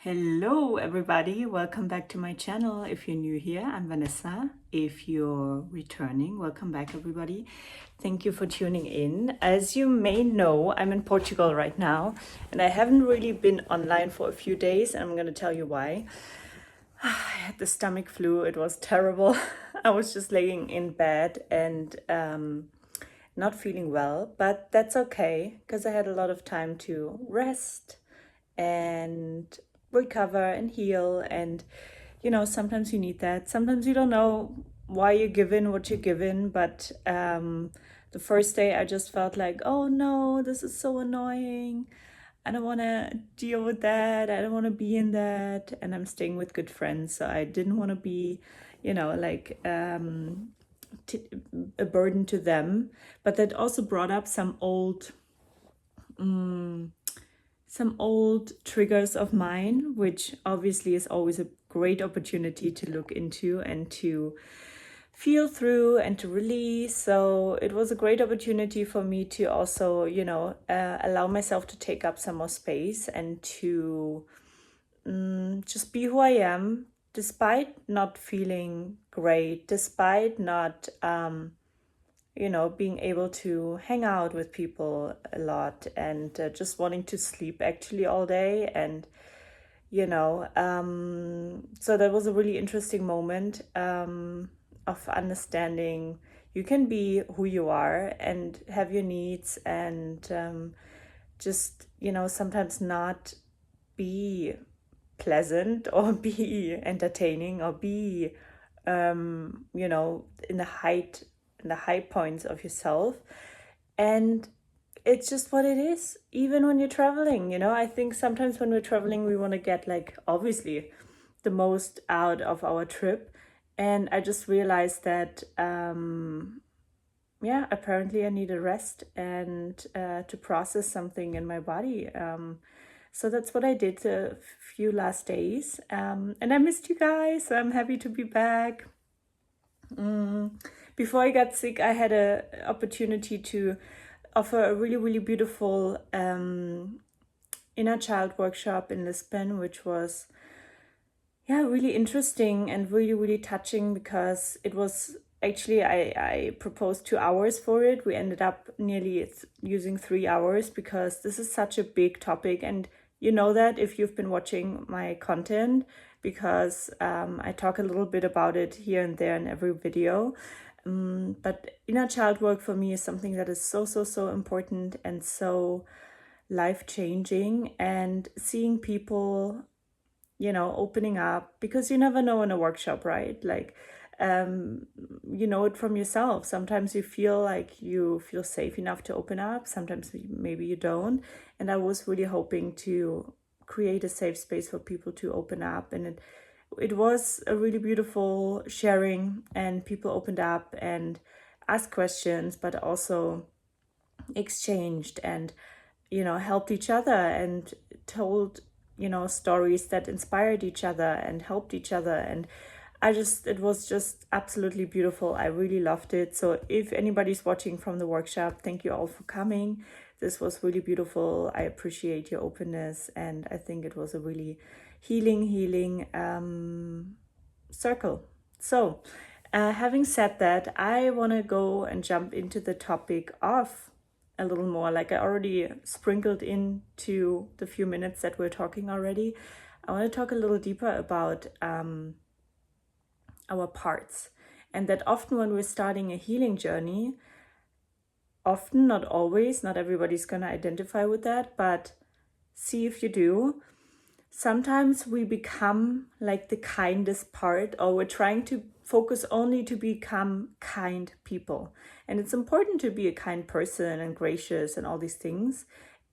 Hello everybody, welcome back to my channel. If you're new here, I'm Vanessa. If you're returning, welcome back everybody. Thank you for tuning in. As you may know, I'm in Portugal right now and I haven't really been online for a few days, and I'm going to tell you why. I had the stomach flu. It was terrible. I was just laying in bed and not feeling well, but that's okay because I had a lot of time to rest and recover and heal. And sometimes you need that. Sometimes you don't know why you're given what you're given, but the first day I just felt like, oh no, this is so annoying. I don't want to deal with that. I don't want to be in that. And I'm staying with good friends, so I didn't want to be a burden to them. But that also brought up some old triggers of mine, which obviously is always a great opportunity to look into and to feel through and to release. So it was a great opportunity for me to also, allow myself to take up some more space and to just be who I am, despite not feeling great, despite not being able to hang out with people a lot, and just wanting to sleep actually all day. And, so that was a really interesting moment of understanding you can be who you are and have your needs, and just, sometimes not be pleasant or be entertaining or be, in the high points of yourself. And it's just what it is, even when you're traveling. I think sometimes when we're traveling, we want to get, like, obviously the most out of our trip. And I just realized that, apparently I need a rest and to process something in my body. So that's what I did a few last days. And I missed you guys, so I'm happy to be back. Before I got sick, I had an opportunity to offer a really, really beautiful inner child workshop in Lisbon, which was, really interesting and really, really touching, because it was actually, I proposed 2 hours for it. We ended up nearly using 3 hours, because this is such a big topic. And you know that if you've been watching my content, because I talk a little bit about it here and there in every video. But inner child work for me is something that is so, so, so important and so life-changing. And seeing people, opening up, because you never know in a workshop, right? Like, you know it from yourself. Sometimes you feel like you feel safe enough to open up. Sometimes maybe you don't. And I was really hoping to create a safe space for people to open up. And it was a really beautiful sharing, and people opened up and asked questions, but also exchanged and, helped each other and told, stories that inspired each other and helped each other. And it was just absolutely beautiful. I really loved it. So if anybody's watching from the workshop, thank you all for coming. This was really beautiful. I appreciate your openness, and I think it was a really healing circle. So having said that, I want to go and jump into the topic of a little more, like I already sprinkled into the few minutes that we're talking already. I want to talk a little deeper about our parts. And that often when we're starting a healing journey, often, not always, not everybody's going to identify with that, but see if you do. Sometimes we become like the kindest part, or we're trying to focus only to become kind people. And it's important to be a kind person and gracious and all these things.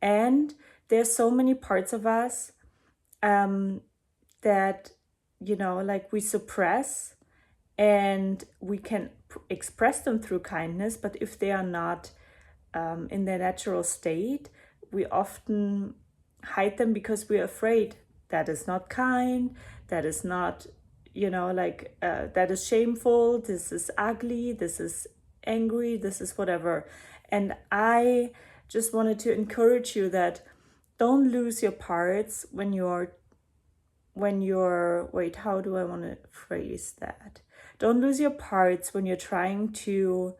And there's so many parts of us that, like we suppress, and we can express them through kindness. But if they are not in their natural state, we often hide them because we're afraid that is not kind, that is not, that is shameful, this is ugly, this is angry, this is whatever. And I just wanted to encourage you that don't lose your parts when you're when you're, wait, how do I want to phrase that? Don't lose your parts when you're trying to,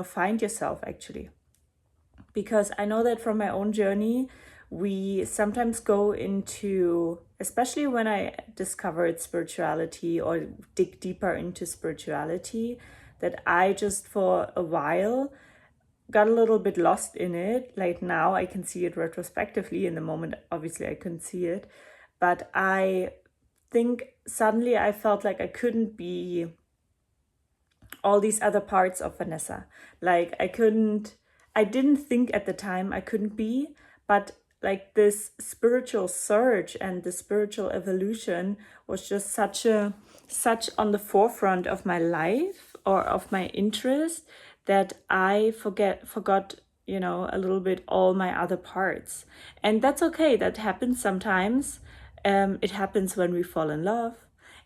find yourself, actually. Because I know that from my own journey, we sometimes go into, especially when I discovered spirituality or dig deeper into spirituality, that I just for a while got a little bit lost in it. Like now I can see it retrospectively. In the moment, obviously I couldn't see it. But I think suddenly I felt like I couldn't be all these other parts of Vanessa. Like I didn't think at the time I couldn't be, but like this spiritual surge and the spiritual evolution was just such on the forefront of my life or of my interest that I forgot, a little bit all my other parts. And that's okay. That happens sometimes. It happens when we fall in love.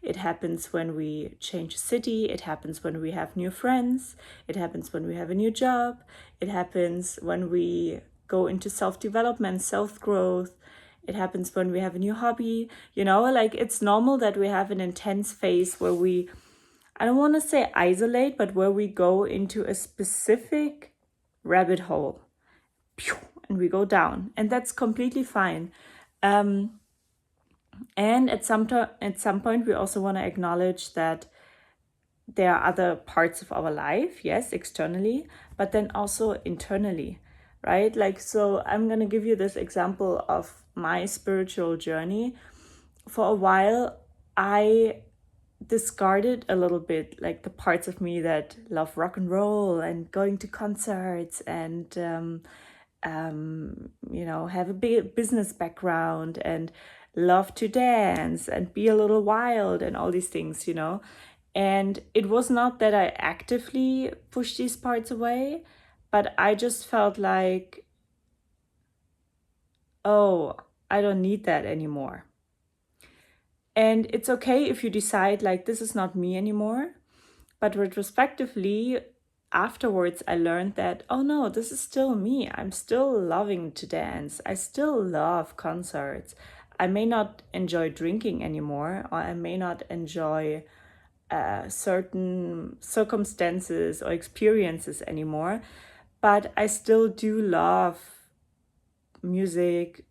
It happens when we change city. It happens when we have new friends. It happens when we have a new job. It happens when we go into self-development, self-growth. It happens when we have a new hobby. Like it's normal that we have an intense phase where we, I don't want to say isolate, but where we go into a specific rabbit hole and we go down. And that's completely fine. And at some point, we also want to acknowledge that there are other parts of our life, yes, externally, but then also internally, right? Like, so I'm going to give you this example of my spiritual journey. For a while, I discarded a little bit like the parts of me that love rock and roll and going to concerts and have a big business background and love to dance and be a little wild and all these things, And it was not that I actively pushed these parts away, but I just felt like, oh, I don't need that anymore. And it's okay if you decide like this is not me anymore. But retrospectively, afterwards, I learned that, oh no, this is still me. I'm still loving to dance. I still love concerts. I may not enjoy drinking anymore, or I may not enjoy certain circumstances or experiences anymore, but I still do love music,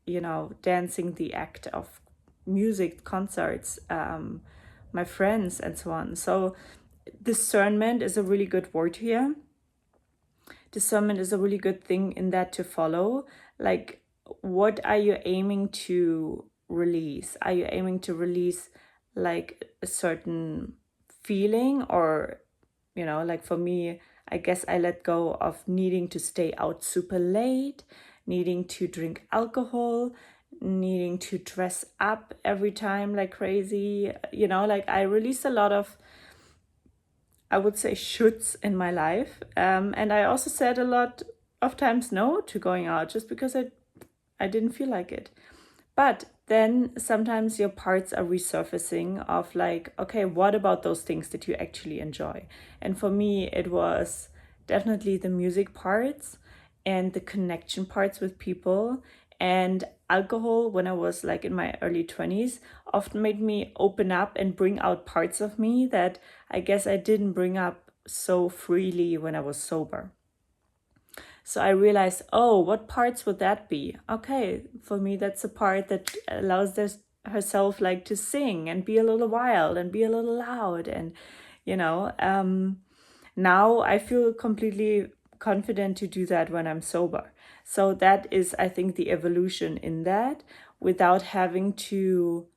dancing, the act of music, concerts, my friends, and so on. So discernment is a really good word here. Discernment is a really good thing in that to follow. Like, what are you aiming to release? Are you aiming to release like a certain feeling, or, like for me, I guess I let go of needing to stay out super late, needing to drink alcohol, needing to dress up every time like crazy. Like I released a lot of, I would say, shoulds in my life. And I also said a lot of times no to going out just because I didn't feel like it. But then sometimes your parts are resurfacing of like, okay, what about those things that you actually enjoy? And for me, it was definitely the music parts and the connection parts with people. And alcohol, when I was like in my early 20s, often made me open up and bring out parts of me that I guess I didn't bring up so freely when I was sober. So I realized, oh, what parts would that be? Okay, for me, that's a part that allows herself like to sing and be a little wild and be a little loud. And, now I feel completely confident to do that when I'm sober. So that is, I think, the evolution in that, without having to,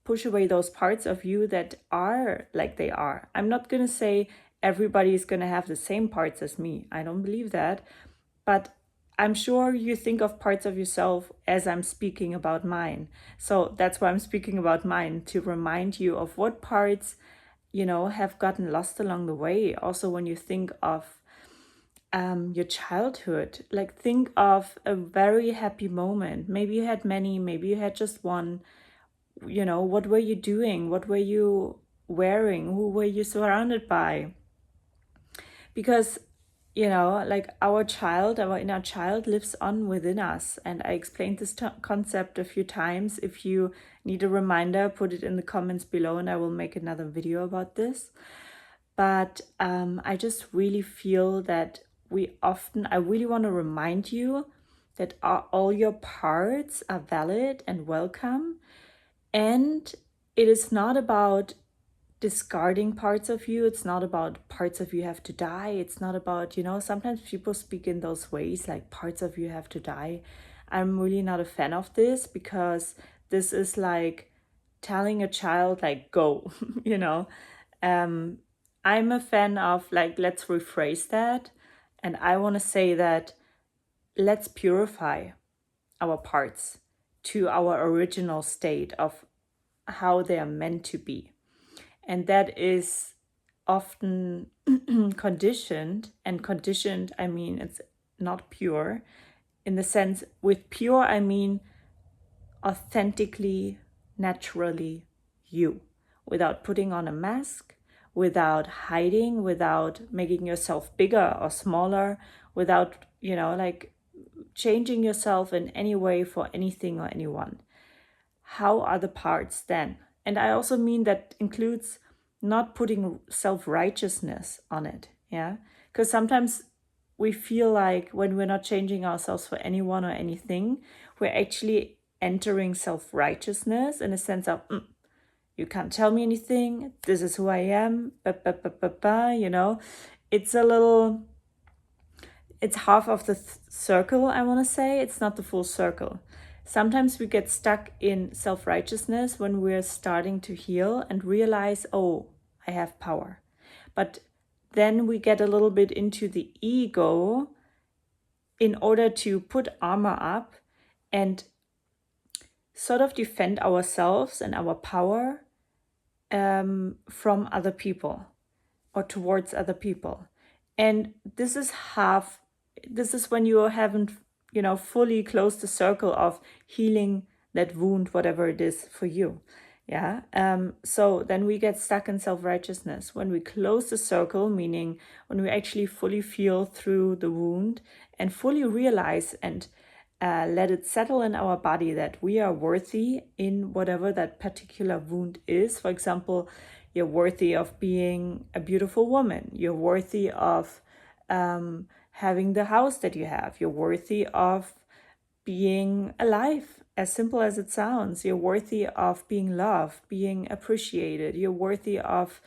push away those parts of you that are like they are. I'm not going to say everybody is going to have the same parts as me. I don't believe that. But I'm sure you think of parts of yourself as I'm speaking about mine. So that's why I'm speaking about mine, to remind you of what parts, have gotten lost along the way. Also, when you think of your childhood, like think of a very happy moment. Maybe you had many, maybe you had just one. What were you doing? What were you wearing? Who were you surrounded by? Because like our inner child lives on within us. And I explained this concept a few times. If you need a reminder, put it in the comments below and I will make another video about this. But I just really feel that I really want to remind you that all your parts are valid and welcome. And it is not about discarding parts of you. It's not about parts of you have to die. It's not about, sometimes people speak in those ways, like parts of you have to die. I'm really not a fan of this, because this is like telling a child, like, go, I'm a fan of, like, let's rephrase that. And I want to say that let's purify our parts to our original state of how they are meant to be. And that is often conditioned, and conditioned, I mean, it's not pure. In the sense, with pure, I mean authentically, naturally you, without putting on a mask, without hiding, without making yourself bigger or smaller, without, like changing yourself in any way for anything or anyone. How are the parts then? And I also mean that includes not putting self-righteousness on it, yeah? Because sometimes we feel like when we're not changing ourselves for anyone or anything, we're actually entering self-righteousness in a sense of, you can't tell me anything, this is who I am, It's a little, it's half of the circle, I want to say. It's not the full circle. Sometimes we get stuck in self-righteousness when we're starting to heal and realize, oh, I have power. But then we get a little bit into the ego in order to put armor up and sort of defend ourselves and our power from other people or towards other people. And this is when you haven't, fully closed the circle of healing that wound, whatever it is for you. Yeah. So then we get stuck in self-righteousness. When we close the circle, meaning when we actually fully feel through the wound and fully realize and let it settle in our body that we are worthy in whatever that particular wound is. For example, you're worthy of being a beautiful woman. You're worthy of having the house that you have. You're worthy of being alive, as simple as it sounds. You're worthy of being loved, being appreciated. You're worthy of,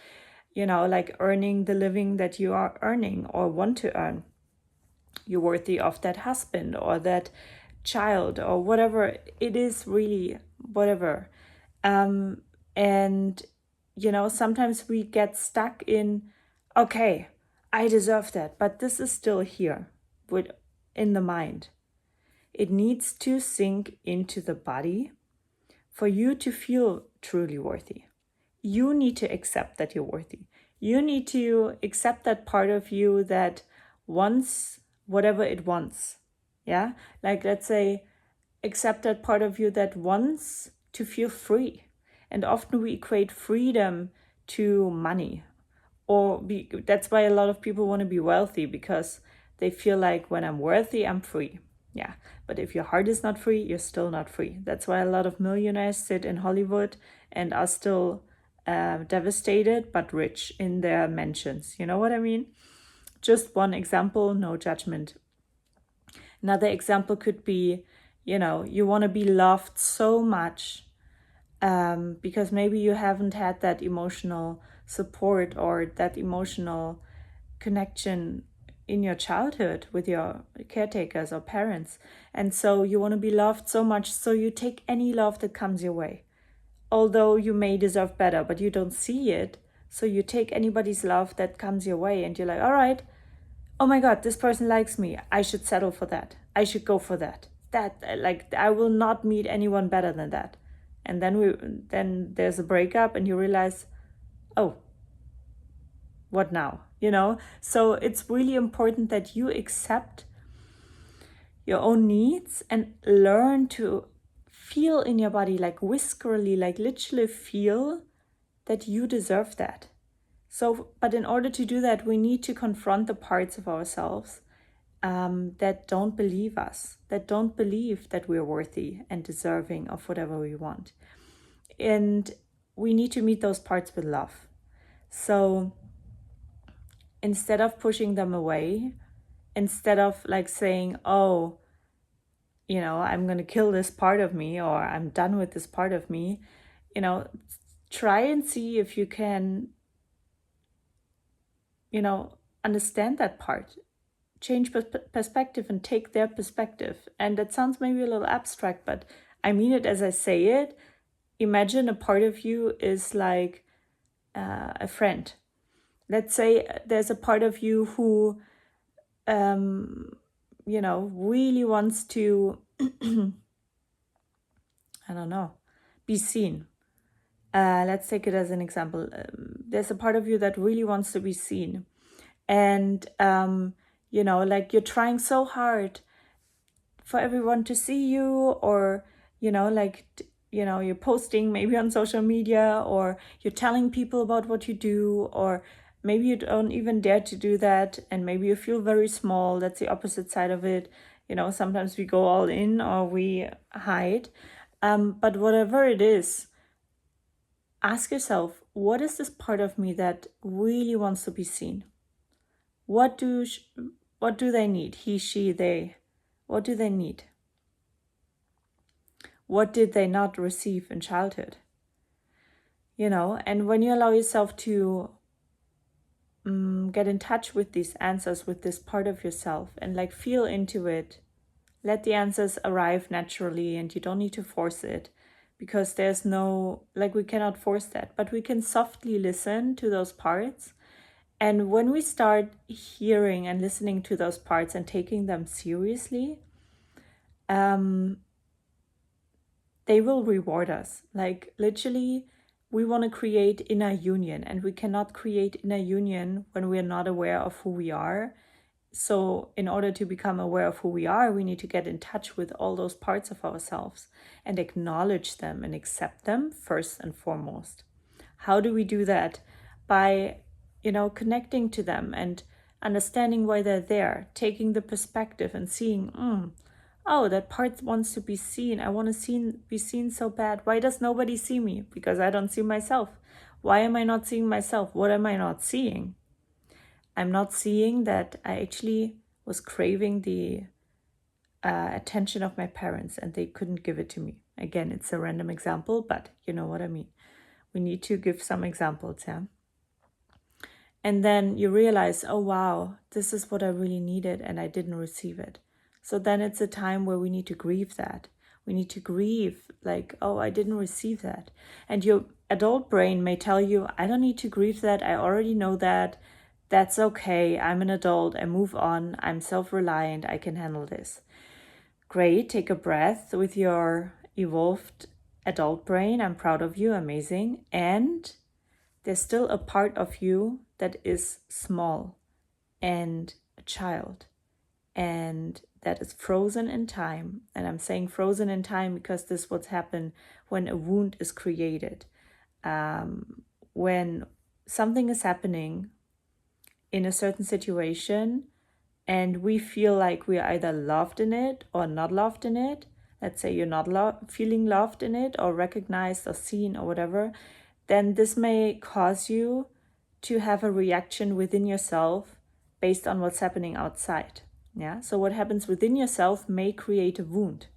like earning the living that you are earning or want to earn. You're worthy of that husband or that child or whatever it is, really, whatever. And, sometimes we get stuck in, okay, I deserve that, but this is still here in the mind. It needs to sink into the body for you to feel truly worthy. You need to accept that you're worthy. You need to accept that part of you that wants whatever it wants. Yeah? Like, let's say, accept that part of you that wants to feel free. And often we equate freedom to money. That's why a lot of people want to be wealthy, because they feel like, when I'm worthy, I'm free. Yeah, but if your heart is not free, you're still not free. That's why a lot of millionaires sit in Hollywood and are still devastated but rich in their mansions. You know what I mean? Just one example, no judgment. Another example could be, you want to be loved so much because maybe you haven't had that emotional support or that emotional connection in your childhood with your caretakers or parents. And so you want to be loved so much, so you take any love that comes your way. Although you may deserve better, but you don't see it. So you take anybody's love that comes your way and you're like, all right, oh my God, this person likes me. I should settle for that. I should go for that. I will not meet anyone better than that. And then there's a breakup and you realize, oh, what now? So it's really important that you accept your own needs and learn to feel in your body, like whiskerly, like literally feel that you deserve that. So, but in order to do that, we need to confront the parts of ourselves that don't believe us, that don't believe that we're worthy and deserving of whatever we want. And we need to meet those parts with love. So instead of pushing them away, instead of like saying, oh, you know, I'm going to kill this part of me, or I'm done with this part of me, you know, try and see if you can, you know, understand that part, change perspective and take their perspective. And that sounds maybe a little abstract, but I mean it as I say it. Imagine a part of you is like a friend. Let's say there's a part of you who, you know, really wants to, I don't know, be seen. Let's take it as an example. There's a part of you that really wants to be seen. And, you know, like you're trying so hard for everyone to see you, or, you know, like, you know, you're posting maybe on social media, or you're telling people about what you do, or maybe you don't even dare to do that. And maybe you feel very small. That's the opposite side of it. You know, sometimes we go all in or we hide. But whatever it is, ask yourself, what is this part of me that really wants to be seen? What do they need? He, she, they. What do they need? What did they not receive in childhood? You know, and when you allow yourself to get in touch with these answers, with this part of yourself, and like feel into it, let the answers arrive naturally, and you don't need to force it, because there's no, like, we cannot force that, but we can softly listen to those parts. And when we start hearing and listening to those parts and taking them seriously, they will reward us. Like, literally, we want to create inner union, and we cannot create inner union when we are not aware of who we are. So in order to become aware of who we are, we need to get in touch with all those parts of ourselves and acknowledge them and accept them first and foremost. How do we do that? By, you know, connecting to them and understanding why they're there, taking the perspective and seeing, oh, that part wants to be seen. I want to be seen so bad. Why does nobody see me? Because I don't see myself. Why am I not seeing myself? What am I not seeing? I'm not seeing that I actually was craving the attention of my parents and they couldn't give it to me. Again, it's a random example, but you know what I mean. We need to give some examples, yeah? And then you realize, oh, wow, this is what I really needed and I didn't receive it. So then it's a time where we need to grieve that. We need to grieve, like, oh, I didn't receive that. And your adult brain may tell you, I don't need to grieve that. I already know that. That's okay. I'm an adult. I move on. I'm self-reliant. I can handle this. Great. Take a breath with your evolved adult brain. I'm proud of you. Amazing. And there's still a part of you that is small and a child, and that is frozen in time. And I'm saying frozen in time because this is what's happened when a wound is created. When something is happening in a certain situation and we feel like we're either loved in it or not loved in it, let's say you're not feeling loved in it or recognized or seen or whatever, then this may cause you to have a reaction within yourself based on what's happening outside. Yeah. So what happens within yourself may create a wound.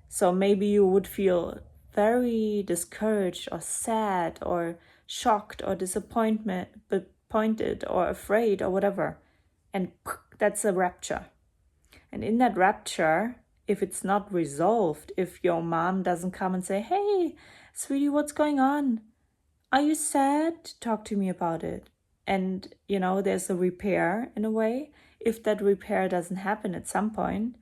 So maybe you would feel very discouraged or sad or shocked or disappointed or afraid or whatever. And that's a rupture. And in that rupture, if it's not resolved, if your mom doesn't come and say, hey, sweetie, what's going on? Are you sad? Talk to me about it. And, you know, there's a repair in a way. If that repair doesn't happen at some point,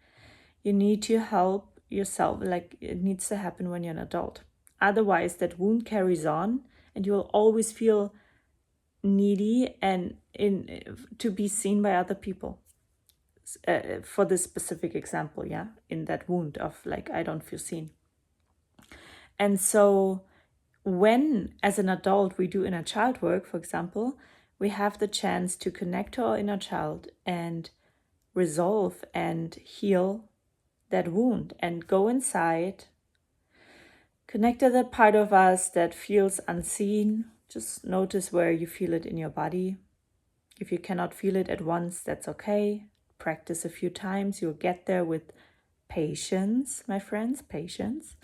you need to help yourself. Like, it needs to happen when you're an adult. Otherwise, that wound carries on and you will always feel needy and to be seen by other people. For this specific example, in that wound of like, I don't feel seen. And so when, as an adult, we do inner child work, for example, we have the chance to connect to our inner child and resolve and heal that wound and go inside, connect to that part of us that feels unseen. Just notice where you feel it in your body. If you cannot feel it at once, that's okay. Practice a few times. You'll get there with patience, my friends, patience.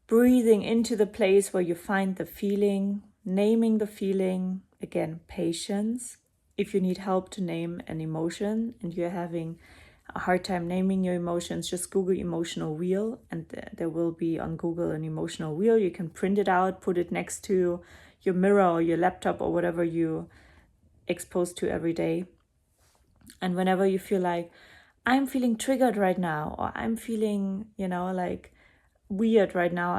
Breathing into the place where you find the feeling, naming the feeling. Again, patience. If you need help to name an emotion and you're having a hard time naming your emotions, just Google emotional wheel, and there will be on Google an emotional wheel. You can print it out, put it next to your mirror or your laptop or whatever you exposed to every day. And whenever you feel like, I'm feeling triggered right now, or I'm feeling, like weird right now,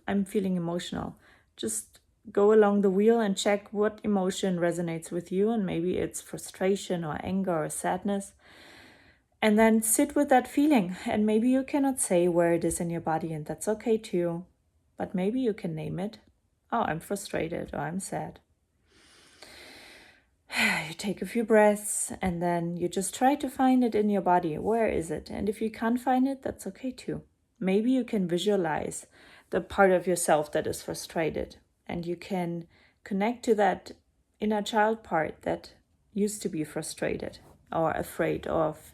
I'm feeling emotional, just go along the wheel and check what emotion resonates with you. And maybe it's frustration or anger or sadness. And then sit with that feeling. And maybe you cannot say where it is in your body, and that's okay too. But maybe you can name it. Oh, I'm frustrated, or I'm sad. You take a few breaths and then you just try to find it in your body. Where is it? And if you can't find it, that's okay too. Maybe you can visualize the part of yourself that is frustrated, and you can connect to that inner child part that used to be frustrated or afraid of,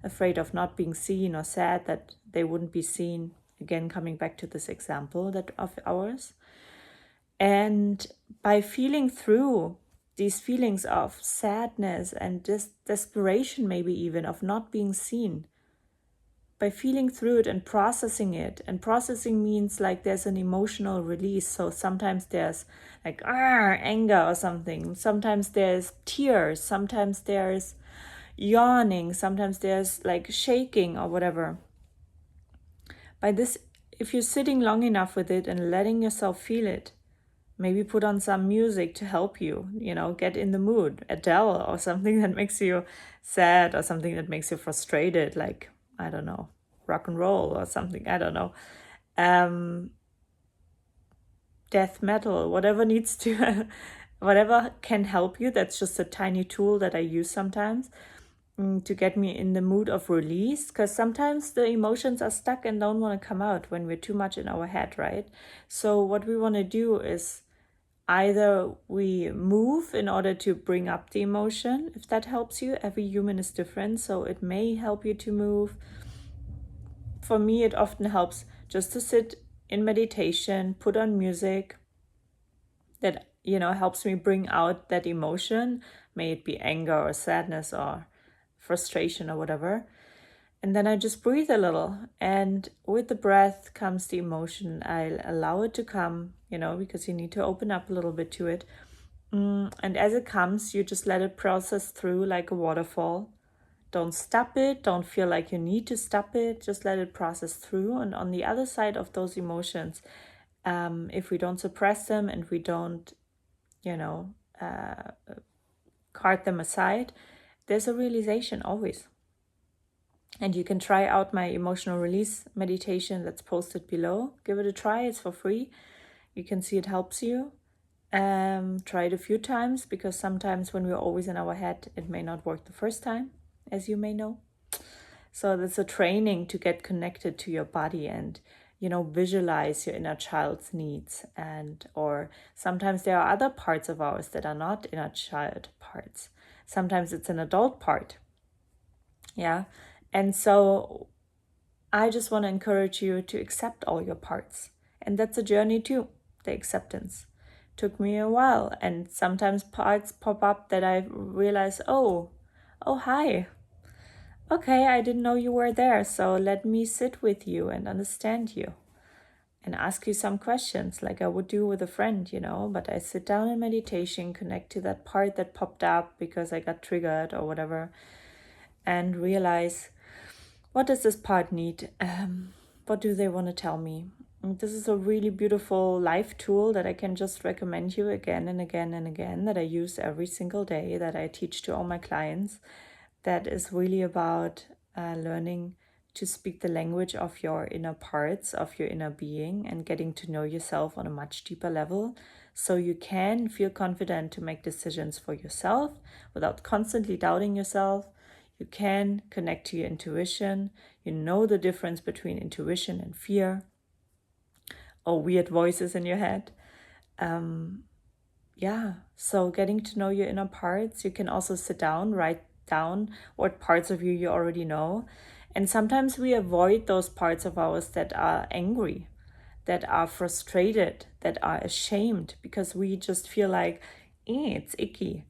afraid of not being seen, or sad that they wouldn't be seen. Again, coming back to this example that of ours. And by feeling through these feelings of sadness and desperation, maybe even of not being seen, by feeling through it and processing it, and processing means like there's an emotional release. So sometimes there's like anger or something, sometimes there's tears, sometimes there's yawning, sometimes there's like shaking or whatever. By this, if you're sitting long enough with it and letting yourself feel it, maybe put on some music to help you, get in the mood, Adele, or something that makes you sad, or something that makes you frustrated, like, I don't know, rock and roll or something, I don't know. Death metal, whatever needs to, whatever can help you. That's just a tiny tool that I use sometimes to get me in the mood of release, because sometimes the emotions are stuck and don't want to come out when we're too much in our head, right? So what we want to do is either we move in order to bring up the emotion, if that helps you. Every human is different, so it may help you to move. For me, it often helps just to sit in meditation, put on music that, helps me bring out that emotion, may it be anger or sadness or frustration or whatever. And then I just breathe a little, and with the breath comes the emotion. I'll allow it to come, because you need to open up a little bit to it. And as it comes, you just let it process through like a waterfall. Don't stop it. Don't feel like you need to stop it. Just let it process through. And on the other side of those emotions, if we don't suppress them and we don't, cart them aside, there's a realization always. And you can try out my emotional release meditation that's posted below. Give it a try. It's for free. You can see it helps you. Try it a few times, because sometimes when we're always in our head, it may not work the first time, as you may know. So that's a training to get connected to your body and, visualize your inner child's needs. Or sometimes there are other parts of ours that are not inner child parts. Sometimes it's an adult part. Yeah. And so I just want to encourage you to accept all your parts. And that's a journey too, the acceptance. Took me a while, and sometimes parts pop up that I realize, oh, hi. Okay, I didn't know you were there, so let me sit with you and understand you and ask you some questions like I would do with a friend, but I sit down in meditation, connect to that part that popped up because I got triggered or whatever, and realize, what does this part need? What do they want to tell me? And this is a really beautiful life tool that I can just recommend you again and again and again, that I use every single day, that I teach to all my clients. That is really about learning to speak the language of your inner parts, of your inner being, and getting to know yourself on a much deeper level, so you can feel confident to make decisions for yourself without constantly doubting yourself. You can connect to your intuition. You know the difference between intuition and fear, or weird voices in your head. So getting to know your inner parts, you can also sit down, write down what parts of you already know. And sometimes we avoid those parts of ours that are angry, that are frustrated, that are ashamed, because we just feel like, it's icky,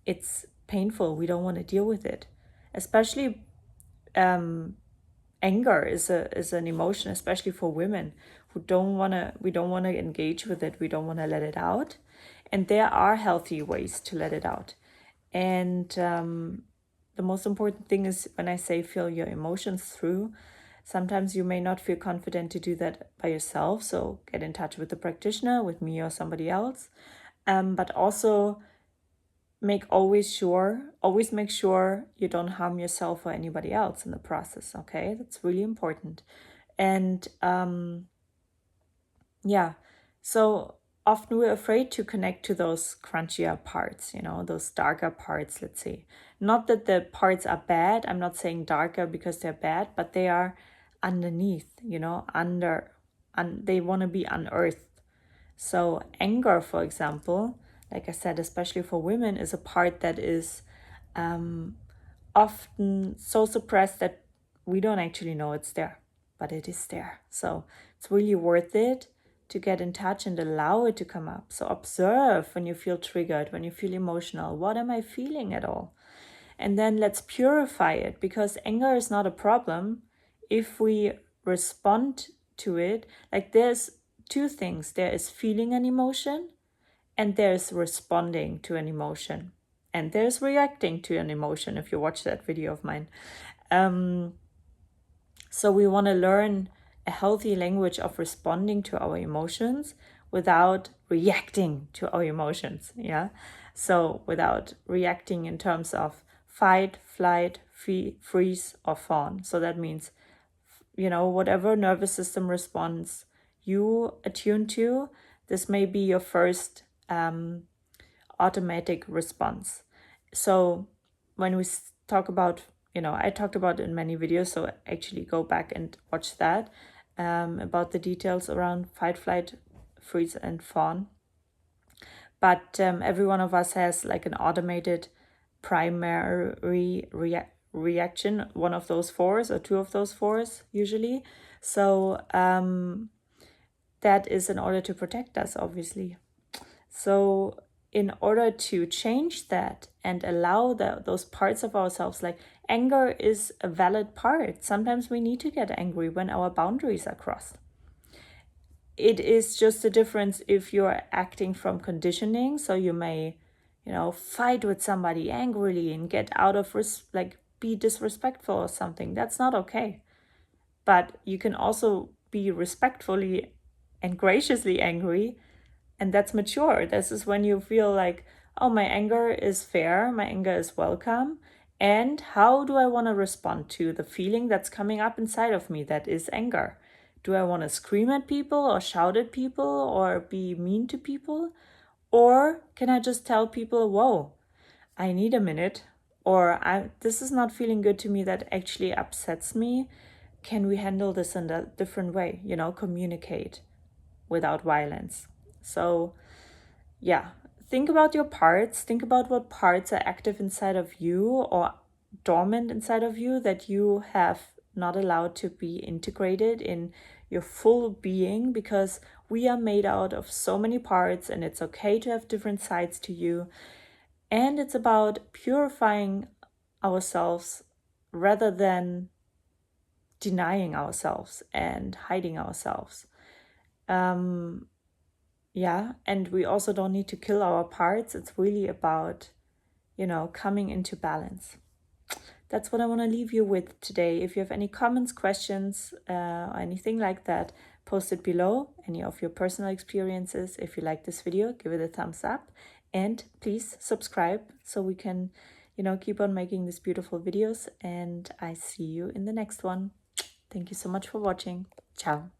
it's painful, we don't want to deal with it. Especially anger is an emotion, especially for women who we don't want to engage with it, we don't want to let it out. And there are healthy ways to let it out. And the most important thing is, when I say feel your emotions through, sometimes you may not feel confident to do that by yourself, so get in touch with the practitioner, with me or somebody else. But also always make sure you don't harm yourself or anybody else in the process, okay? That's really important. And so often we're afraid to connect to those crunchier parts, those darker parts, let's say. Not that the parts are bad, I'm not saying darker because they're bad, but they are underneath, they want to be unearthed. So anger, for example, like I said, especially for women, is a part that is often so suppressed that we don't actually know it's there, but it is there. So it's really worth it to get in touch and allow it to come up. So observe when you feel triggered, when you feel emotional. What am I feeling at all? And then let's purify it, because anger is not a problem if we respond to it. Like, there's two things. There is feeling an emotion, and there's responding to an emotion, and there's reacting to an emotion, if you watch that video of mine. So we want to learn a healthy language of responding to our emotions without reacting to our emotions. So without reacting in terms of fight, flight, freeze, or fawn. So that means, whatever nervous system response you attune to, this may be your first automatic response. So when we talk about, I talked about it in many videos, so actually go back and watch that, about the details around fight, flight, freeze, and fawn. But every one of us has like an automated primary reaction, one of those fours or two of those fours usually. So that is in order to protect us, obviously. So in order to change that and allow those parts of ourselves, like anger is a valid part. Sometimes we need to get angry when our boundaries are crossed. It is just a difference if you're acting from conditioning. So you may, fight with somebody angrily and get out of be disrespectful or something. That's not okay. But you can also be respectfully and graciously angry, and that's mature. This is when you feel like, oh, my anger is fair, my anger is welcome, and how do I want to respond to the feeling that's coming up inside of me that is anger? Do I want to scream at people or shout at people or be mean to people? Or can I just tell people, whoa, I need a minute, or this is not feeling good to me, that actually upsets me. Can we handle this in a different way? Communicate without violence. So think about your parts. Think about what parts are active inside of you or dormant inside of you that you have not allowed to be integrated in your full being, because we are made out of so many parts, and it's okay to have different sides to you. And it's about purifying ourselves rather than denying ourselves and hiding ourselves. And we also don't need to kill our parts. It's really about, coming into balance. That's what I want to leave you with today. If you have any comments, questions, or anything like that, post it below. Any of your personal experiences. If you like this video, give it a thumbs up. And please subscribe so we can, keep on making these beautiful videos. And I see you in the next one. Thank you so much for watching. Ciao.